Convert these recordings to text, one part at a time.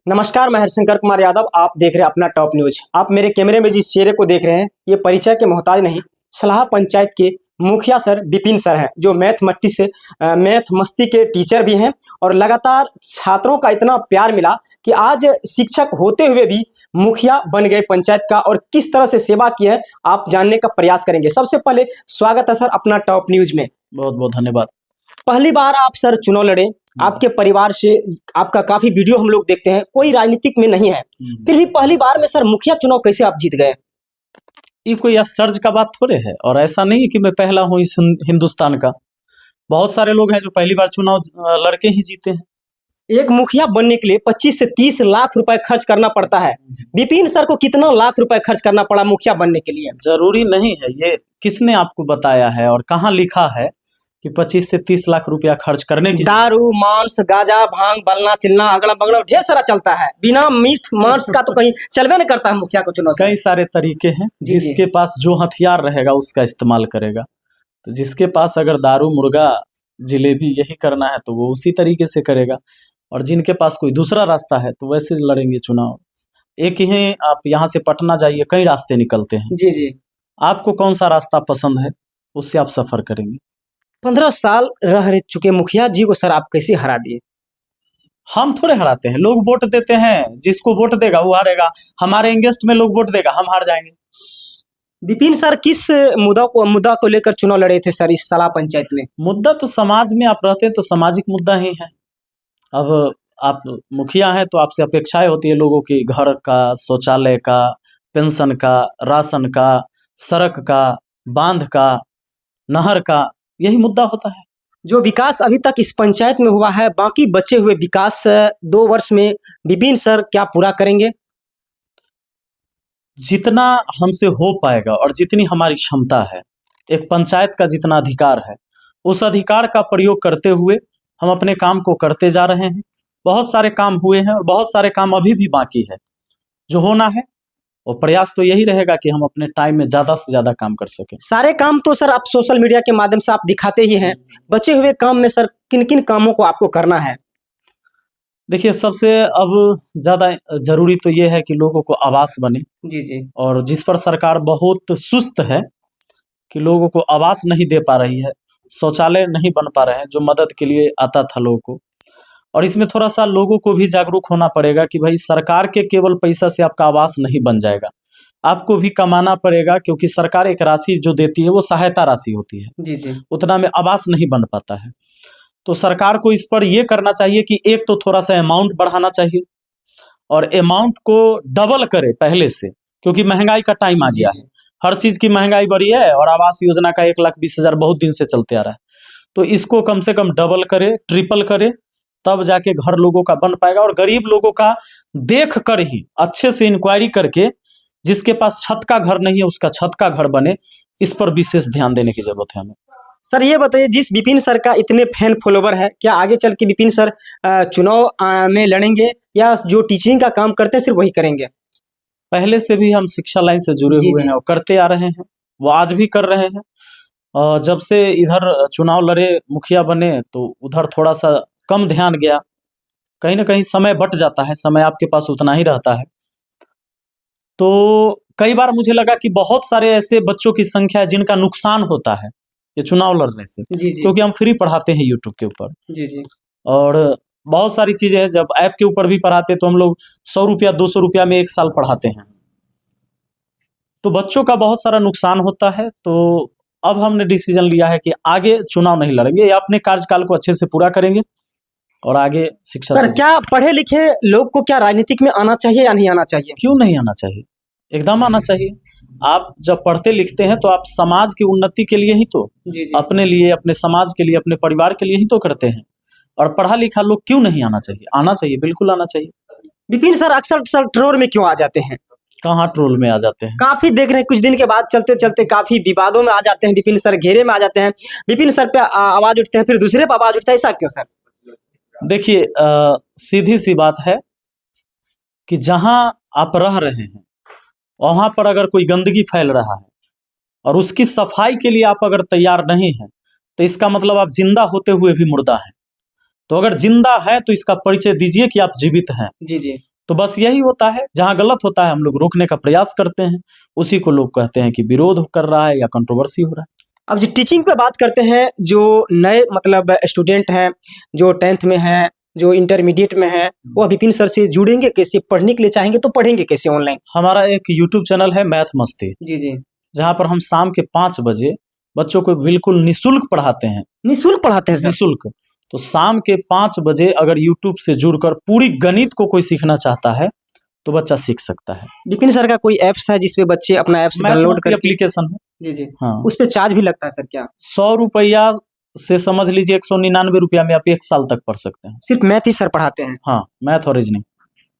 नमस्कार, मैं हरिशंकर कुमार यादव। आप देख रहे हैं अपना टॉप न्यूज। आप मेरे कैमरे में जिस चेहरे को देख रहे हैं, ये परिचय के मोहताज नहीं, सलाह पंचायत के मुखिया सर विपिन सर हैं, जो मैथ मस्ती के टीचर भी हैं और लगातार छात्रों का इतना प्यार मिला कि आज शिक्षक होते हुए भी मुखिया बन गए पंचायत का, और किस तरह से सेवा की है आप जानने का प्रयास करेंगे। सबसे पहले स्वागत है सर अपना टॉप न्यूज में। बहुत बहुत धन्यवाद। पहली बार आप सर चुनाव लड़े, आपके परिवार से आपका काफी वीडियो हम लोग देखते हैं, कोई राजनीतिक में नहीं है, फिर भी पहली बार में सर मुखिया चुनाव कैसे आप जीत गए? ये कोई आश्चर्य का बात थोड़े है, और ऐसा नहीं है कि मैं पहला हूँ इस हिंदुस्तान का। बहुत सारे लोग हैं जो पहली बार चुनाव लड़के ही जीते हैं। एक मुखिया बनने के लिए 25 से 30 लाख रुपए खर्च करना पड़ता है। विपिन सर को कितना लाख रुपए खर्च करना पड़ा मुखिया बनने के लिए? जरूरी नहीं है, ये किसने आपको बताया है और कहाँ लिखा है कि 25 से 30 लाख रुपया खर्च करने की? दारू, मांस, गांजा, भांग, बलना चिलना, अगला बगला ढेर सारा चलता है। बिना मीट मांस का तो कहीं चलवे नहीं करता है मुखिया को चुनाव। कई सारे तरीके हैं, जिसके पास जो हथियार रहेगा उसका इस्तेमाल करेगा। तो जिसके पास अगर दारू, मुर्गा, जिलेबी यही करना है तो वो उसी तरीके से करेगा, और जिनके पास कोई दूसरा रास्ता है तो वैसे लड़ेंगे चुनाव। एक ही आप यहाँ से पटना जाइए, कई रास्ते निकलते हैं। जी जी। आपको कौन सा रास्ता पसंद है उससे आप सफर करेंगे। 15 साल रह चुके मुखिया जी को सर आप कैसे हरा दिए? हम थोड़े हराते हैं, लोग वोट देते हैं, जिसको वोट देगा वो हारेगा। हमारे एंगेस्ट में लोग वोट देगा, हम हार जाएंगे। विपिन सर किस मुद्दा को लेकर चुनाव लड़े थे सर इस सलाह पंचायत में? मुद्दा तो समाज में आप रहते हैं तो सामाजिक मुद्दा ही है। अब आप मुखिया हैं तो आपसे अपेक्षाएं होती है लोगों की, घर का, शौचालय का, पेंशन का, राशन का, सड़क का, बांध का, नहर का, यही मुद्दा होता है। जो विकास अभी तक इस पंचायत में हुआ है, बाकी बचे हुए विकास 2 वर्ष में विपिन सर क्या पूरा करेंगे? जितना हमसे हो पाएगा और जितनी हमारी क्षमता है, एक पंचायत का जितना अधिकार है, उस अधिकार का प्रयोग करते हुए हम अपने काम को करते जा रहे हैं। बहुत सारे काम हुए हैं और बहुत सारे काम अभी भी बाकी है जो होना है, और प्रयास तो यही रहेगा कि हम अपने टाइम में ज्यादा से ज्यादा काम कर सकें। सारे काम तो सर आप सोशल मीडिया के माध्यम से आप दिखाते ही हैं, बचे हुए काम में सर किन किन कामों को आपको करना है? देखिए, सबसे अब ज्यादा जरूरी तो ये है कि लोगों को आवास बने। जी जी। और जिस पर सरकार बहुत सुस्त है कि लोगों को आवास नहीं दे पा रही है, शौचालय नहीं बन पा रहे हैं जो मदद के लिए आता था लोगों को। और इसमें थोड़ा सा लोगों को भी जागरूक होना पड़ेगा कि भाई सरकार के केवल पैसा से आपका आवास नहीं बन जाएगा, आपको भी कमाना पड़ेगा, क्योंकि सरकार एक राशि जो देती है वो सहायता राशि होती है। जी जी। उतना में आवास नहीं बन पाता है। तो सरकार को इस पर यह करना चाहिए कि एक तो थोड़ा सा अमाउंट बढ़ाना चाहिए, और अमाउंट को डबल करे पहले से, क्योंकि महंगाई का टाइम आ गया है, हर चीज की महंगाई बढ़ी है, और आवास योजना का 1,20,000 बहुत दिन से चलते आ रहा है। तो इसको कम से कम डबल करे, ट्रिपल करे, तब जाके घर लोगों का बन पाएगा। और गरीब लोगों का देख कर ही, अच्छे से इंक्वायरी करके, जिसके पास छत का घर नहीं है उसका छत का घर बने, इस पर विशेष ध्यान देने की जरूरत है हमें। सर ये बताइए, जिस विपिन सर का इतने फैन फॉलोवर है, क्या आगे चल के विपिन सर चुनाव में लड़ेंगे, या जो टीचिंग का काम करते हैं सिर्फ वही करेंगे? पहले से भी हम शिक्षा लाइन से जुड़े हुए हैं और करते आ रहे हैं, वो आज भी कर रहे हैं। और जब से इधर चुनाव लड़े, मुखिया बने, तो उधर थोड़ा सा कम ध्यान गया, कहीं ना कहीं समय बट जाता है, समय आपके पास उतना ही रहता है। तो कई बार मुझे लगा कि बहुत सारे ऐसे बच्चों की संख्या है जिनका नुकसान होता है ये चुनाव लड़ने से, क्योंकि हम फ्री पढ़ाते हैं यूट्यूब के ऊपर। जी जी। और बहुत सारी चीजें हैं, जब ऐप के ऊपर भी पढ़ाते तो हम लोग 100 रुपया 200 रुपया में 1 साल पढ़ाते हैं, तो बच्चों का बहुत सारा नुकसान होता है। तो अब हमने डिसीजन लिया है कि आगे चुनाव नहीं लड़ेंगे, या अपने कार्यकाल को अच्छे से पूरा करेंगे और आगे शिक्षा। सर क्या पढ़े लिखे लोग को क्या राजनीतिक में आना चाहिए या नहीं आना चाहिए? क्यों नहीं आना चाहिए, एकदम आना चाहिए। आप जब पढ़ते लिखते हैं तो आप समाज की उन्नति के लिए ही तो, अपने लिए, अपने समाज के लिए, अपने परिवार के लिए ही तो करते हैं। और पढ़ा लिखा लोग क्यों नहीं आना चाहिए? आना चाहिए, बिल्कुल आना चाहिए। विपिन सर अक्सर ट्रोल में क्यों आ जाते हैं? कहाँ ट्रोल में आ जाते हैं? काफी देख रहे हैं, कुछ दिन के बाद चलते चलते काफी विवादों में आ जाते हैं, विपिन सर घेरे में आ जाते हैं, विपिन सर पे आवाज उठते हैं, फिर दूसरे पे आवाज उठता है, ऐसा क्यों सर? देखिए, सीधी सी बात है कि जहां आप रह रहे हैं वहां पर अगर कोई गंदगी फैल रहा है और उसकी सफाई के लिए आप अगर तैयार नहीं हैं, तो इसका मतलब आप जिंदा होते हुए भी मुर्दा हैं। तो अगर जिंदा है तो इसका परिचय दीजिए कि आप जीवित हैं। जी जी। तो बस यही होता है, जहां गलत होता है हम लोग रोकने का प्रयास करते हैं, उसी को लोग कहते हैं कि विरोध कर रहा है या कंट्रोवर्सी हो रहा है। अब जो टीचिंग पे बात करते हैं, जो नए मतलब स्टूडेंट हैं, जो 10th में हैं, जो इंटरमीडिएट में हैं, वो विपिन सर से जुड़ेंगे कैसे? पढ़ने के लिए चाहेंगे तो पढ़ेंगे कैसे ऑनलाइन? हमारा एक यूट्यूब चैनल है मैथ मस्ती, जी जी। जहां पर हम शाम के 5 बजे बच्चों को बिल्कुल निःशुल्क पढ़ाते हैं। निःशुल्क पढ़ाते हैं सर? निःशुल्क। तो शाम के 5 बजे अगर यूट्यूब से जुड़कर पूरी गणित को कोई सीखना चाहता है तो बच्चा सीख सकता है। विपिन सर का कोई ऐप्स है जिसपे बच्चे अपना ऐप्स मैथ डाउनलोड मस्ती करके? एप्लीकेशन है। जी जी। हाँ, उस पे चार्ज भी लगता है सर क्या? 100 रुपया से समझ लीजिए 199 रुपया में आप 1 साल तक पढ़ सकते हैं। सिर्फ मैथ ही सर पढ़ाते हैं? हाँ, मैथ और रीजनिंग।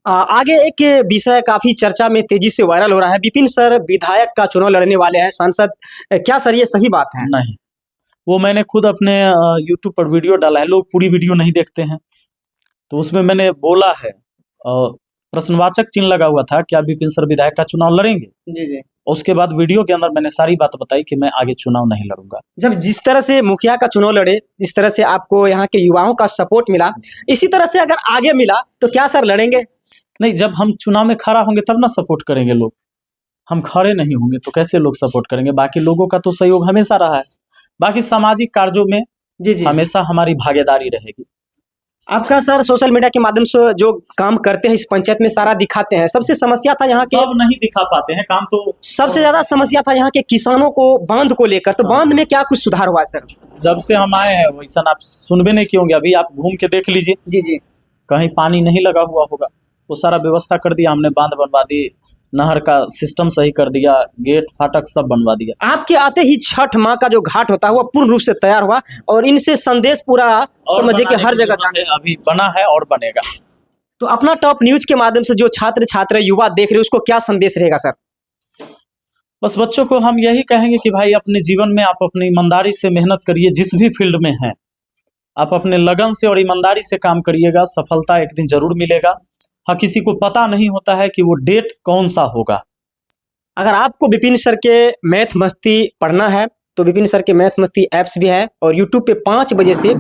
आगे एक विषय काफी चर्चा में तेजी से वायरल हो रहा है, विपिन सर विधायक का चुनाव लड़ने वाले हैं, सांसद। क्या सर ये सही बात है? नहीं, वो मैंने खुद अपने यूट्यूब पर वीडियो डाला है, लोग पूरी वीडियो नहीं देखते हैं। तो उसमें मैंने बोला है, प्रश्नवाचक चिन्ह लगा हुआ था, क्या विपिन सर विधायक का चुनाव लड़ेंगे? जी जी। उसके बाद वीडियो के अंदर मैंने सारी बात बताई कि मैं आगे चुनाव नहीं लड़ूंगा। जब जिस तरह से मुखिया का चुनाव लड़े, जिस तरह से आपको यहाँ के युवाओं का सपोर्ट मिला, इसी तरह से अगर आगे मिला तो क्या सर लड़ेंगे? नहीं, जब हम चुनाव में खड़ा होंगे तब ना सपोर्ट करेंगे लोग। हम खड़े नहीं होंगे तो कैसे लोग सपोर्ट करेंगे? बाकी लोगों का तो सहयोग हमेशा रहा है, बाकी सामाजिक कार्यों में जी जी। हमेशा हमारी भागीदारी रहेगी। आपका सर सोशल मीडिया के माध्यम से जो काम करते हैं इस पंचायत में सारा दिखाते हैं। सबसे समस्या था यहाँ के, सब नहीं दिखा पाते हैं काम तो। सबसे ज्यादा समस्या था यहाँ के किसानों को बांध को लेकर, तो बांध में क्या कुछ सुधार हुआ है सर? जब से हम आए हैं वैसा आप सुनबे नहीं किए होंगे। अभी आप घूम के देख लीजिए, जी जी। कहीं पानी नहीं लगा हुआ होगा। वो सारा व्यवस्था कर दिया हमने, बांध बनवा दी, नहर का सिस्टम सही कर दिया, गेट फाटक सब बनवा दिया। आपके आते ही छठ माँ का जो घाट होता है वो पूर्ण रूप से तैयार हुआ, और इनसे संदेश पूरा और समझिए कि बनाने हर की जगह जरूरत है, अभी बना है और बनेगा। तो अपना टॉप न्यूज के माध्यम से जो छात्र छात्रा युवा देख रहे हैं उसको क्या संदेश रहेगा सर? बस बच्चों को हम यही कहेंगे कि भाई अपने जीवन में आप अपनी ईमानदारी से मेहनत करिए, जिस भी फील्ड में हैं आप अपने लगन से और ईमानदारी से काम करिएगा, सफलता एक दिन जरूर मिलेगा। हाँ, किसी को पता नहीं होता है कि वो डेट कौन सा होगा। अगर आपको विपिन सर के मैथ मस्ती पढ़ना है तो विपिन सर के मैथ मस्ती ऐप्स भी है, और यूट्यूब पे 5 बजे से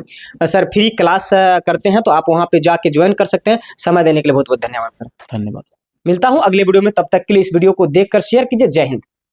सर फ्री क्लास करते हैं, तो आप वहां पे जाके ज्वाइन कर सकते हैं। समय देने के लिए बहुत बहुत धन्यवाद सर। धन्यवाद। मिलता हूं अगले वीडियो में, तब तक के लिए इस वीडियो को देखकर शेयर कीजिए। जय हिंद।